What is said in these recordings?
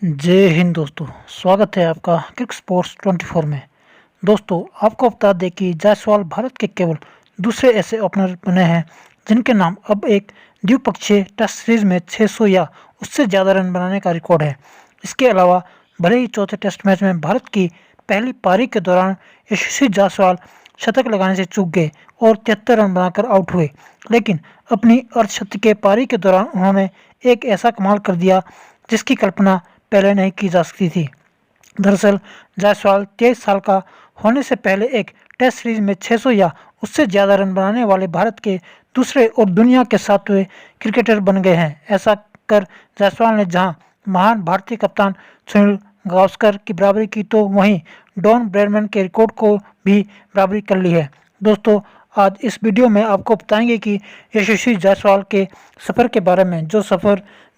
जय हिंद दोस्तों। स्वागत है आपका क्रिक स्पोर्ट्स 24 में। दोस्तों, आपको बता दें कि जायसवाल भारत के केवल दूसरे ऐसे ओपनर बने हैं जिनके नाम अब एक द्विपक्षीय टेस्ट सीरीज में 600 या उससे ज़्यादा रन बनाने का रिकॉर्ड है। इसके अलावा भले ही चौथे टेस्ट मैच में भारत की पहली पारी के दौरान यशस्वी जायसवाल शतक लगाने से चूक गए और 73 रन बनाकर आउट हुए, लेकिन अपनी अर्धशतकीय पारी के दौरान उन्होंने एक ऐसा कमाल कर दिया जिसकी कल्पना पहले नहीं की जा सकती थी। दरअसल जायसवाल 23 साल का होने से पहले एक टेस्ट सीरीज में 600 या उससे ज़्यादा रन बनाने वाले भारत के दूसरे और दुनिया के 7वें क्रिकेटर बन गए हैं। ऐसा कर जायसवाल ने जहां महान भारतीय कप्तान सुनील गावस्कर की बराबरी की, तो वहीं डॉन ब्रैडमैन के रिकॉर्ड को भी बराबरी कर ली है। दोस्तों, आज इस वीडियो में आपको बताएंगे कि यशस्वी जायसवाल के सफ़र के बारे में, जो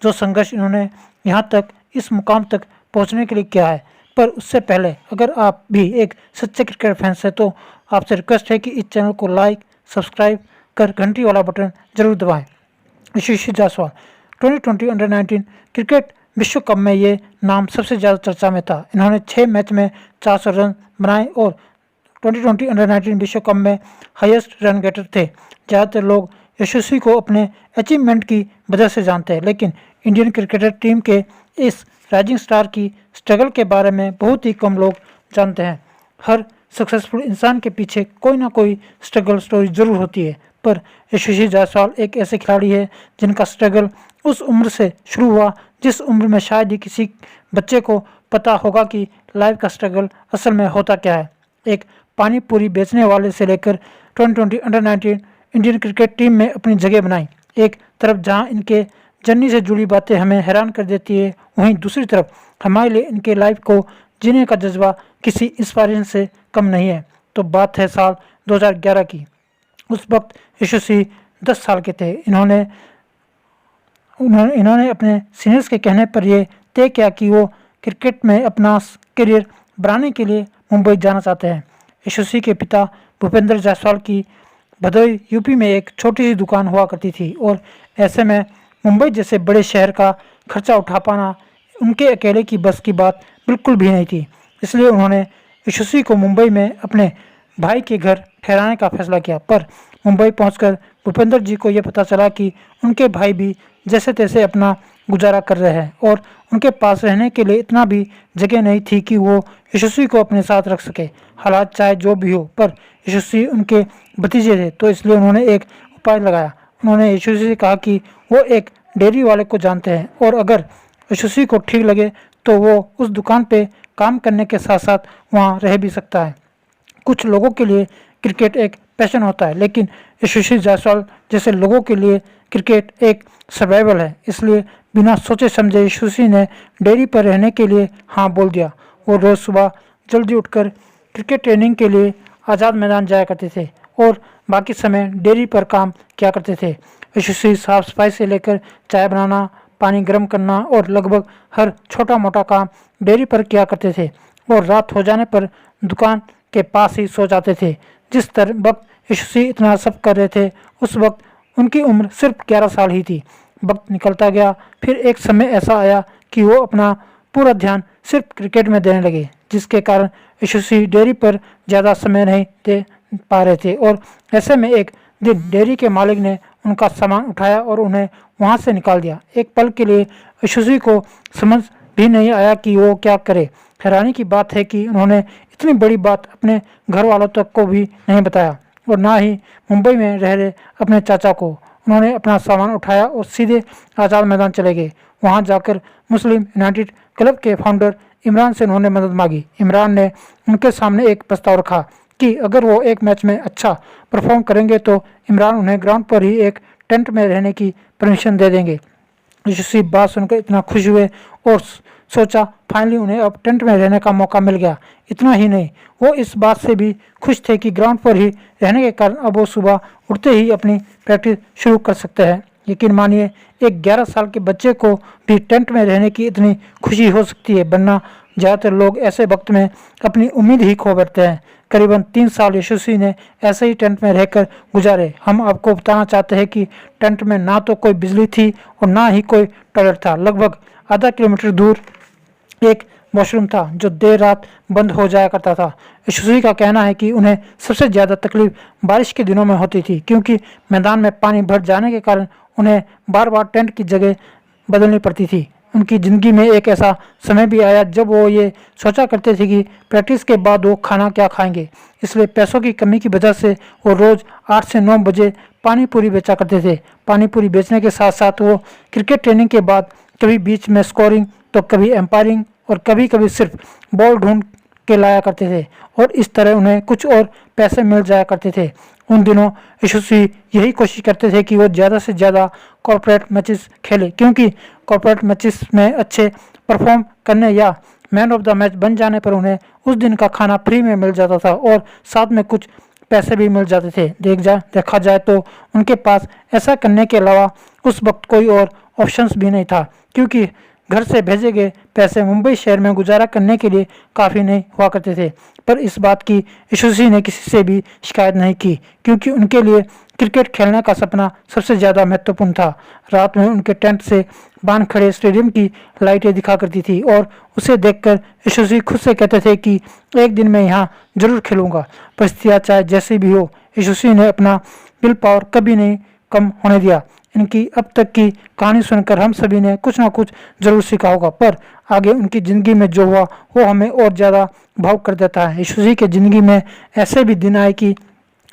संघर्ष इन्होंने यहाँ तक इस मुकाम तक पहुँचने के लिए किया है। पर उससे पहले अगर आप भी एक सच्चे क्रिकेट फैंस हैं तो आपसे रिक्वेस्ट है कि इस चैनल को लाइक, सब्सक्राइब कर घंटी वाला बटन जरूर दबाएं। यशस्वी जायसवाल 2020 अंडर-19 क्रिकेट विश्व कप में ये नाम सबसे ज़्यादा चर्चा में था। इन्होंने 6 मैच में 400 रन बनाए और 2020 अंडर-19 विश्व कप में हाईएस्ट रन गेटर थे। ज़्यादातर लोग यशस्वी को अपने अचीवमेंट की वजह से जानते हैं, लेकिन इंडियन क्रिकेटर टीम के इस राइजिंग स्टार की स्ट्रगल के बारे में बहुत ही कम लोग जानते हैं। हर सक्सेसफुल इंसान के पीछे कोई ना कोई स्ट्रगल स्टोरी जरूर होती है, पर यशस्वी जायसवाल एक ऐसे खिलाड़ी है जिनका स्ट्रगल उस उम्र से शुरू हुआ जिस उम्र में शायद ही किसी बच्चे को पता होगा कि लाइफ का स्ट्रगल असल में होता क्या है। एक पानी पूरी बेचने वाले से लेकर 2020 अंडर-19 इंडियन क्रिकेट टीम में अपनी जगह बनाई। एक तरफ जहां इनके जर्नी से जुड़ी बातें हमें हैरान कर देती है, वहीं दूसरी तरफ हमारे लिए इनके लाइफ को जीने का जज्बा किसी इंस्पायरेशन से कम नहीं है। तो बात है साल 2011 की। उस वक्त यशस्वी 10 साल के थे। इन्होंने अपने सीनियर्स के कहने पर यह तय किया कि वो क्रिकेट में अपना करियर बनाने के लिए मुंबई जाना चाहते हैं। यशस्वी के पिता भूपेंद्र जायसवाल की भदोई यूपी में एक छोटी सी दुकान हुआ करती थी और ऐसे में मुंबई जैसे बड़े शहर का खर्चा उठा पाना उनके अकेले की बस की बात बिल्कुल भी नहीं थी। इसलिए उन्होंने यशस्वी को मुंबई में अपने भाई के घर ठहराने का फैसला किया। पर मुंबई पहुंचकर भूपेंद्र जी को यह पता चला कि उनके भाई भी जैसे तैसे अपना गुजारा कर रहे हैं और उनके पास रहने के लिए इतना भी जगह नहीं थी कि वो यशस्वी को अपने साथ रख सके। हालात चाहे जो भी हो, पर यशस्वी उनके भतीजे थे, तो इसलिए उन्होंने एक उपाय लगाया। उन्होंने यशस्वी से कहा कि वो एक डेयरी वाले को जानते हैं और अगर यशस्वी को ठीक लगे तो वो उस दुकान पे काम करने के साथ साथ वहाँ रह भी सकता है। कुछ लोगों के लिए क्रिकेट एक पैशन होता है, लेकिन यशस्वी जायसवाल जैसे लोगों के लिए क्रिकेट एक सर्वाइवल है। इसलिए बिना सोचे समझे यशस्वी ने डेयरी पर रहने के लिए हाँ बोल दिया। वो रोज़ सुबह जल्दी उठकर क्रिकेट ट्रेनिंग के लिए आज़ाद मैदान जाया करते थे और बाकी समय डेयरी पर काम किया करते थे। यशस्वी साफ सफाई से लेकर चाय बनाना, पानी गर्म करना और लगभग हर छोटा मोटा काम डेयरी पर किया करते थे और रात हो जाने पर दुकान के पास ही सो जाते थे। जिस तरह वक्त यशस्वी इतना सब कर रहे थे, उस वक्त उनकी उम्र सिर्फ 11 साल ही थी। वक्त निकलता गया, फिर एक समय ऐसा आया कि वो अपना पूरा ध्यान सिर्फ क्रिकेट में देने लगे, जिसके कारण यशस्वी डेयरी पर ज़्यादा समय नहीं दे पा रहे थे। और ऐसे में एक दिन डेयरी के मालिक ने उनका सामान उठाया और उन्हें वहां से निकाल दिया। एक पल के लिए यशस्वी को समझ भी नहीं आया कि वो क्या करे। हैरानी की बात है कि उन्होंने इतनी बड़ी बात अपने घर वालों तक को भी नहीं बताया और ना ही मुंबई में रह रहे अपने चाचा को। उन्होंने अपना सामान उठाया और सीधे आज़ाद मैदान चले गए। वहां जाकर मुस्लिम यूनाइटेड क्लब के फाउंडर इमरान से उन्होंने मदद मांगी। इमरान ने उनके सामने एक प्रस्ताव रखा कि अगर वो एक मैच में अच्छा परफॉर्म करेंगे तो इमरान उन्हें ग्राउंड पर ही एक टेंट में रहने की परमिशन दे देंगे। यशस्वी बात सुनकर इतना खुश हुए और सोचा फाइनली उन्हें अब टेंट में रहने का मौका मिल गया। इतना ही नहीं, वो इस बात से भी खुश थे कि ग्राउंड पर ही रहने के कारण अब वो सुबह उठते ही अपनी प्रैक्टिस शुरू कर सकते हैं। यकीन मानिए, एक 11 साल के बच्चे को भी टेंट में रहने की इतनी खुशी हो सकती है, वरना ज़्यादातर लोग ऐसे वक्त में अपनी उम्मीद ही खो बैठते हैं। करीबन 3 साल यशस्वी ने ऐसे ही टेंट में रहकर गुजारे। हम आपको बताना चाहते हैं कि टेंट में ना तो कोई बिजली थी और ना ही कोई टॉयलेट था। लगभग आधा किलोमीटर दूर एक वॉशरूम था जो देर रात बंद हो जाया करता था। यशस्वी का कहना है कि उन्हें सबसे ज़्यादा तकलीफ बारिश के दिनों में होती थी, क्योंकि मैदान में पानी भर जाने के कारण उन्हें बार बार टेंट की जगह बदलनी पड़ती थी। उनकी ज़िंदगी में एक ऐसा समय भी आया जब वो ये सोचा करते थे कि प्रैक्टिस के बाद वो खाना क्या खाएंगे। इसलिए पैसों की कमी की वजह से वो रोज़ 8 से 9 बजे पानी पूरी बेचा करते थे। पानी पूरी बेचने के साथ साथ वो क्रिकेट ट्रेनिंग के बाद कभी बीच में स्कोरिंग तो कभी एम्पायरिंग और कभी कभी सिर्फ बॉल ढूंढ के लाया करते थे, और इस तरह उन्हें कुछ और पैसे मिल जाया करते थे। उन दिनों यशस्वी यही कोशिश करते थे कि वो ज़्यादा से ज़्यादा कॉर्पोरेट मैचेस खेले, क्योंकि कॉर्पोरेट मैचेस में अच्छे परफॉर्म करने या मैन ऑफ द मैच बन जाने पर उन्हें उस दिन का खाना फ्री में मिल जाता था और साथ में कुछ पैसे भी मिल जाते थे। देखा जाए तो उनके पास ऐसा करने के अलावा उस वक्त कोई और ऑप्शंस भी नहीं था, क्योंकि घर से भेजे गए पैसे मुंबई शहर में गुजारा करने के लिए काफ़ी नहीं हुआ करते थे। पर इस बात की यशस्वी ने किसी से भी शिकायत नहीं की, क्योंकि उनके लिए क्रिकेट खेलने का सपना सबसे ज़्यादा महत्वपूर्ण था। रात में उनके टेंट से बांध खड़े स्टेडियम की लाइटें दिखा करती थी और उसे देखकर यशस्वी खुद से कहते थे कि एक दिन मैं यहाँ जरूर खेलूँगा। परिस्थितियाँ चाहे जैसी भी हो, यशस्वी ने अपना विल पावर कभी नहीं कम होने दिया। इनकी अब तक की कहानी सुनकर हम सभी ने कुछ ना कुछ जरूर सीखा होगा, पर आगे उनकी ज़िंदगी में जो हुआ वो हमें और ज़्यादा भावुक कर देता है। यशस्वी के ज़िंदगी में ऐसे भी दिन आए कि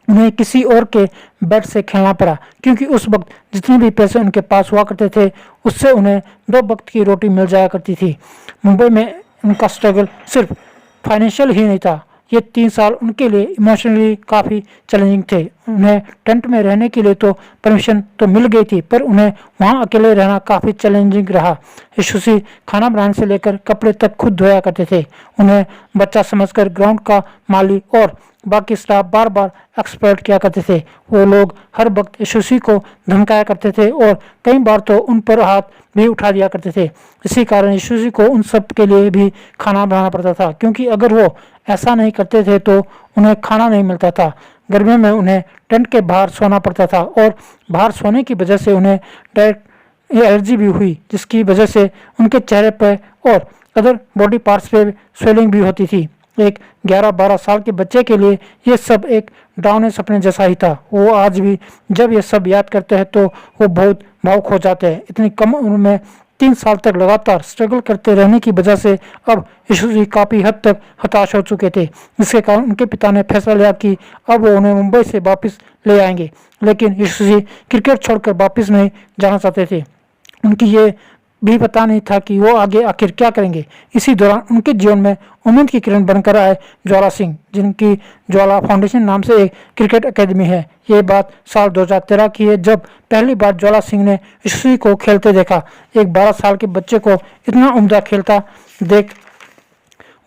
उन्हें किसी और के बैट से खेलना पड़ा, क्योंकि उस वक्त जितने भी पैसे उनके पास हुआ करते थे उससे उन्हें 2 वक्त की रोटी मिल जाया करती थी। मुंबई में उनका स्ट्रगल सिर्फ फाइनेंशियल ही नहीं था, ये 3 साल उनके लिए इमोशनली काफ़ी चैलेंजिंग थे। उन्हें टेंट में रहने के लिए तो परमिशन तो मिल गई थी, पर उन्हें वहाँ अकेले रहना काफ़ी चैलेंजिंग रहा। यशस्वी खाना बनाने से लेकर कपड़े तक खुद धोया करते थे। उन्हें बच्चा समझकर ग्राउंड का माली और बाकी स्टाफ बार बार एक्सप्लॉइट किया करते थे। वो लोग हर वक्त यशस्वी को धमकाया करते थे और कई बार तो उन पर हाथ भी उठा दिया करते थे। इसी कारण यशस्वी को उन सब के लिए भी खाना बनाना पड़ता था, क्योंकि अगर वो ऐसा नहीं करते थे तो उन्हें खाना नहीं मिलता था। गर्मियों में उन्हें टेंट के बाहर सोना पड़ता था और बाहर सोने की वजह से उन्हें डायरेक्ट एलर्जी भी हुई, जिसकी वजह से उनके चेहरे पर और अदर बॉडी पार्ट्स पे स्वेलिंग भी होती थी। एक 11-12 साल के बच्चे के लिए ये सब एक डरावने सपने जैसा ही था। वो आज भी जब ये सब याद करते हैं तो वो बहुत भावुक हो जाते हैं। इतनी कम उम्र में 3 साल तक लगातार स्ट्रगल करते रहने की वजह से अब यशस्वी काफ़ी हद तक हताश हो चुके थे, जिसके कारण उनके पिता ने फैसला लिया कि अब वो उन्हें मुंबई से वापस ले आएंगे। लेकिन यशस्वी क्रिकेट छोड़कर वापस नहीं जाना चाहते थे। उनकी ये भी पता नहीं था कि वो आगे आखिर क्या करेंगे। इसी दौरान उनके जीवन में उम्मीद की किरण बनकर आए ज्वाला सिंह, जिनकी ज्वाला फाउंडेशन नाम से एक क्रिकेट एकेडमी है। ये बात साल 2013 की है, जब पहली बार ज्वाला सिंह ने यशस्वी को खेलते देखा। एक 12 साल के बच्चे को इतना उम्दा खेलता देख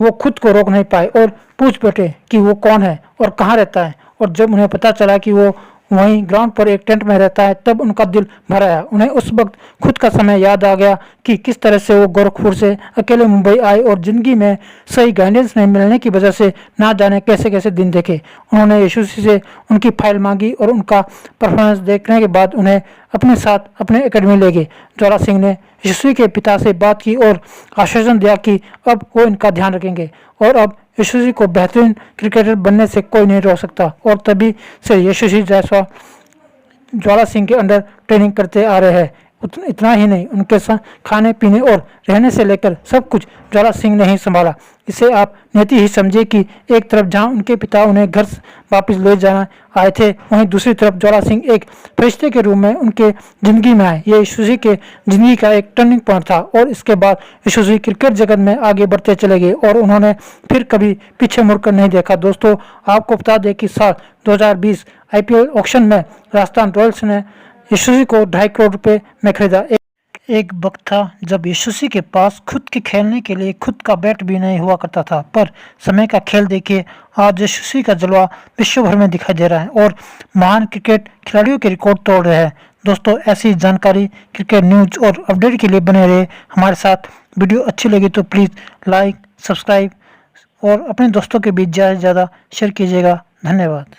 वो खुद को रोक नहीं पाए और पूछ बैठे कि वो कौन है और कहाँ रहता है। और जब उन्हें पता चला कि वो वहीं ग्राउंड पर एक टेंट में रहता है, तब उनका दिल भर आया। उन्हें उस वक्त खुद का समय याद आ गया कि किस तरह से वो गोरखपुर से अकेले मुंबई आए और ज़िंदगी में सही गाइडेंस नहीं मिलने की वजह से ना जाने कैसे कैसे दिन देखे। उन्होंने यशस्वी से उनकी फाइल मांगी और उनका परफॉर्मेंस देखने के बाद उन्हें अपने साथ अपने एकेडमी ले गए। ज्वाला सिंह ने यशस्वी के पिता से बात की और आश्वासन दिया कि अब वो इनका ध्यान रखेंगे और अब यशस्वी को बेहतरीन क्रिकेटर बनने से कोई नहीं रोक सकता। और तभी से यशस्वी जायसवाल ज्वाला सिंह के अंडर ट्रेनिंग करते आ रहे हैं। इतना ही नहीं, उनके साथ खाने पीने और रहने से लेकर सब कुछ ज्वाला सिंह ने ही संभाला। इसे आप नीति ही समझिए कि एक तरफ जहां उनके पिता उन्हें घर वापस ले जाना आए थे, वहीं दूसरी तरफ ज्वाला सिंह एक फरिश्ते के रूप में उनके ज़िंदगी में आए। ये यशस्वी के ज़िंदगी का एक टर्निंग पॉइंट था और इसके बाद यशस्वी क्रिकेट जगत में आगे बढ़ते चले गए और उन्होंने फिर कभी पीछे मुड़कर नहीं देखा। दोस्तों, आपको बता दें कि साल 2020 IPL ऑक्शन में राजस्थान रॉयल्स ने यशस्वी को 2.5 करोड़ रुपए में खरीदा। एक वक्त था जब यशस्वी के पास खुद के खेलने के लिए खुद का बैट भी नहीं हुआ करता था, पर समय का खेल देखिए आज यशस्वी का जलवा विश्व भर में दिखाई दे रहा है और महान क्रिकेट खिलाड़ियों के रिकॉर्ड तोड़ रहे हैं। दोस्तों, ऐसी जानकारी, क्रिकेट न्यूज और अपडेट के लिए बने रहे हमारे साथ। वीडियो अच्छी लगी तो प्लीज़ लाइक, सब्सक्राइब और अपने दोस्तों के बीच ज़्यादा से ज़्यादा शेयर कीजिएगा। धन्यवाद।